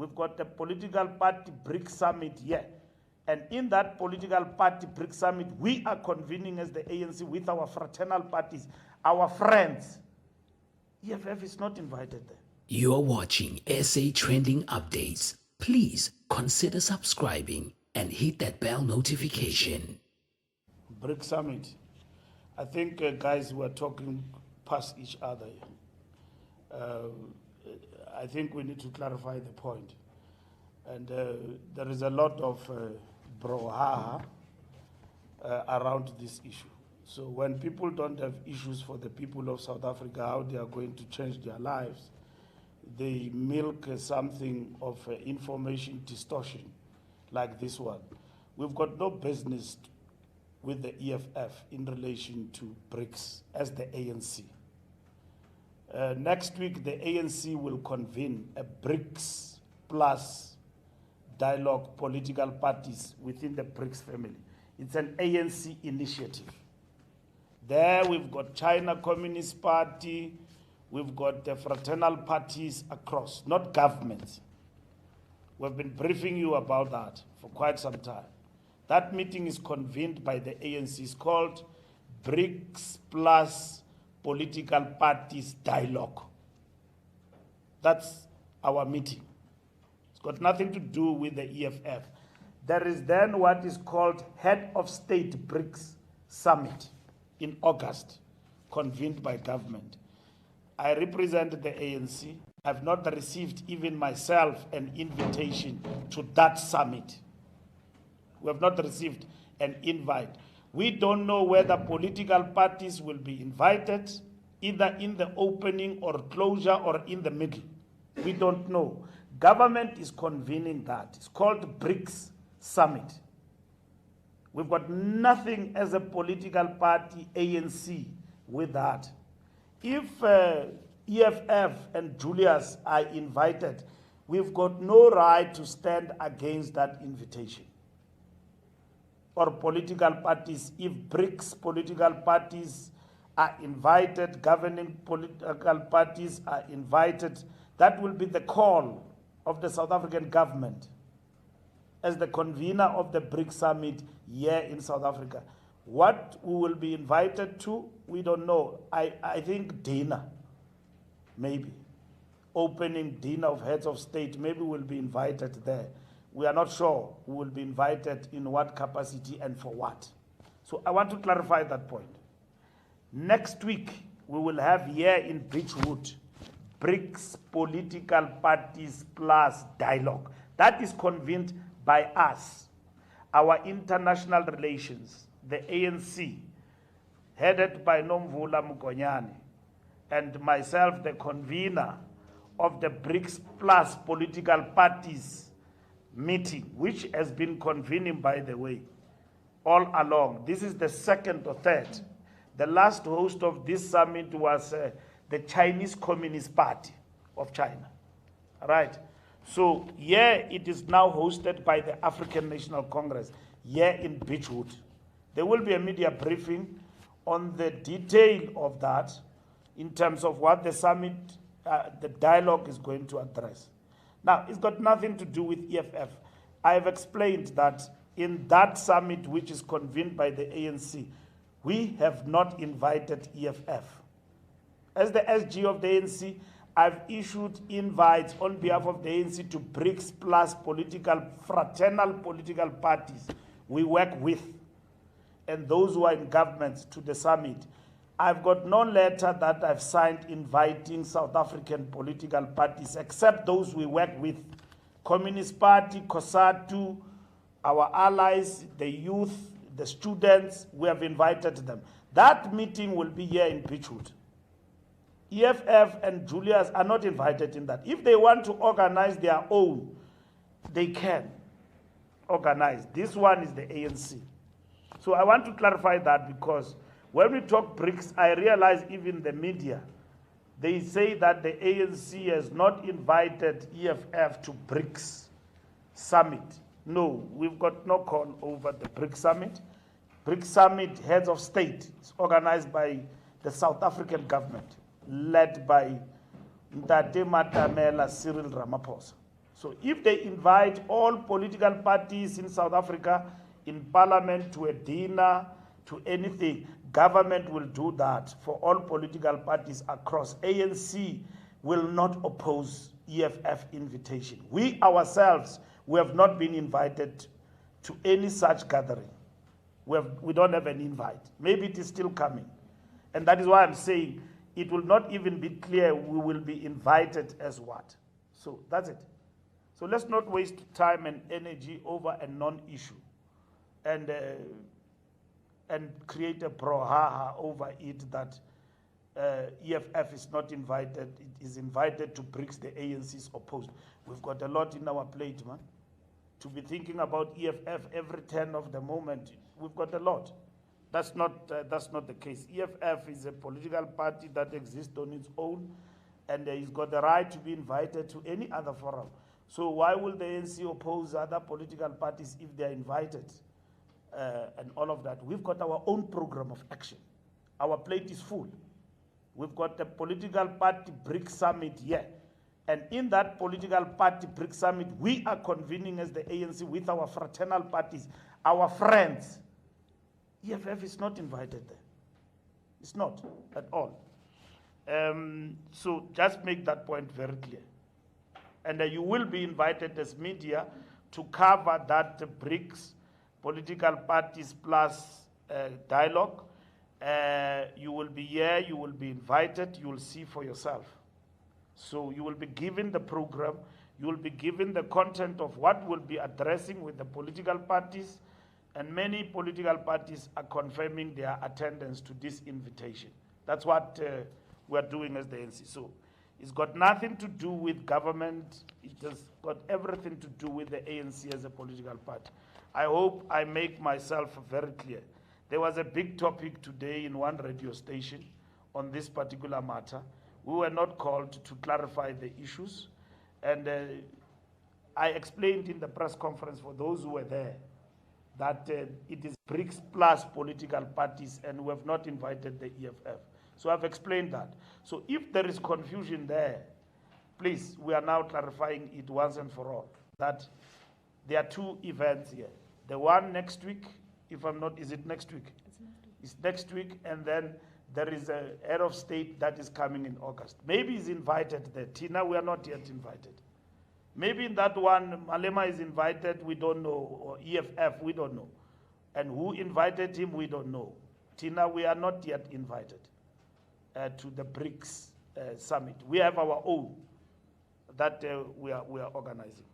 We've got the political party BRICS summit here. And in that political party BRICS summit, we are convening as the ANC with our fraternal parties, our friends. EFF is not invited there. You're watching SA Trending Updates. Please consider subscribing and hit that bell notification. BRICS summit. I think, guys, we're talking past each other. I think we need to clarify the point. And there is a lot of brouhaha around this issue. So when people don't have issues for the people of South Africa, how they are going to change their lives, they milk something of information distortion like this one. We've got no business with the EFF in relation to BRICS as the ANC. Next week, the ANC will convene a BRICS plus dialogue political parties within the BRICS family. It's an ANC initiative. There we've got China Communist Party, we've got the fraternal parties across, not governments. We've been briefing you about that for quite some time. That meeting is convened by the ANC. It's called BRICS plus Political Parties Dialogue. That's our meeting. It's got nothing to do with the EFF. There is then what is called Head of State BRICS Summit in August, convened by government. I represent the ANC. I've not received even myself an invitation to that summit. We have not received an invite. We don't know whether political parties will be invited, either in the opening or closure or in the middle. We don't know. Government is convening that. It's called BRICS Summit. We've got nothing as a political party, ANC, with that. If EFF and Julius are invited, we've got no right to stand against that invitation. Or political parties, if BRICS political parties are invited, governing political parties are invited, that will be the call of the South African government as the convener of the BRICS summit here in South Africa. What we will be invited to, we don't know. I think dinner, maybe. Opening dinner of heads of state, maybe we'll be invited there. We are not sure who will be invited in what capacity and for what. So I want to clarify that point. Next week, we will have here in Beachwood, BRICS Political Parties Plus Dialogue. That is convened by us, our international relations, the ANC, headed by Nomvula Mugonyane, and myself, the convener of the BRICS Plus Political Parties meeting, which has been convening, by the way, all along. This is the second or third. The last host of this summit was the Chinese Communist Party of China. Right? So here it is now hosted by the African National Congress, here in Beachwood. There will be a media briefing on the detail of that in terms of what the summit, the dialogue is going to address. Now, it's got nothing to do with EFF. I have explained that in that summit, which is convened by the ANC, we have not invited EFF. As the SG of the ANC, I've issued invites on behalf of the ANC to BRICS plus fraternal political parties we work with, and those who are in government to the summit. I've got no letter that I've signed inviting South African political parties, except those we work with. Communist Party, COSATU, our allies, the youth, the students, we have invited them. That meeting will be here in Beachwood. EFF and Julius are not invited in that. If they want to organize their own, they can organize. This one is the ANC. So I want to clarify that, because when we talk BRICS, I realize even the media, they say that the ANC has not invited EFF to BRICS summit. No, we've got no call over the BRICS summit. BRICS summit, heads of state, is organized by the South African government, led by Ntate Matamela Cyril Ramaphosa. So if they invite all political parties in South Africa, in parliament, to a dinner, to anything, government will do that for all political parties across. ANC will not oppose EFF invitation. We ourselves, we have not been invited to any such gathering. We don't have an invite. Maybe it is still coming. And that is why I'm saying it will not even be clear we will be invited as what. So that's it. So let's not waste time and energy over a non-issue and create a brouhaha over it that EFF is not invited. It is invited to BRICS, the ANC is opposed. We've got a lot in our plate, man. To be thinking about EFF every turn of the moment, we've got a lot. That's not the case. EFF is a political party that exists on its own, and it's got the right to be invited to any other forum. So why will the ANC oppose other political parties if they are invited? And all of that. We've got our own program of action. Our plate is full. We've got the political party BRICS summit here. And in that political party BRICS summit, we are convening as the ANC with our fraternal parties, our friends. EFF is not invited there. It's not at all. So just make that point very clear. And you will be invited as media to cover that BRICS political parties plus dialogue. You will be here, you will be invited, you will see for yourself. So you will be given the program, you will be given the content of what we'll be addressing with the political parties, and many political parties are confirming their attendance to this invitation. That's what we're doing as the ANC. So it's got nothing to do with government, it's just got everything to do with the ANC as a political party. I hope I make myself very clear. There was a big topic today in one radio station on this particular matter. We were not called to clarify the issues. And I explained in the press conference for those who were there that it is BRICS plus political parties, and we have not invited the EFF. So I've explained that. So if there is confusion there, please, we are now clarifying it once and for all, that there are two events here. The one next week, if I'm not, is it next week? It's next week, and then there is a head of state that is coming in August. Maybe he's invited there. Tina, we are not yet invited. Maybe in that one, Malema is invited, we don't know, or EFF, we don't know. And who invited him, we don't know. Tina, we are not yet invited to the BRICS summit. We have our own that we are organizing.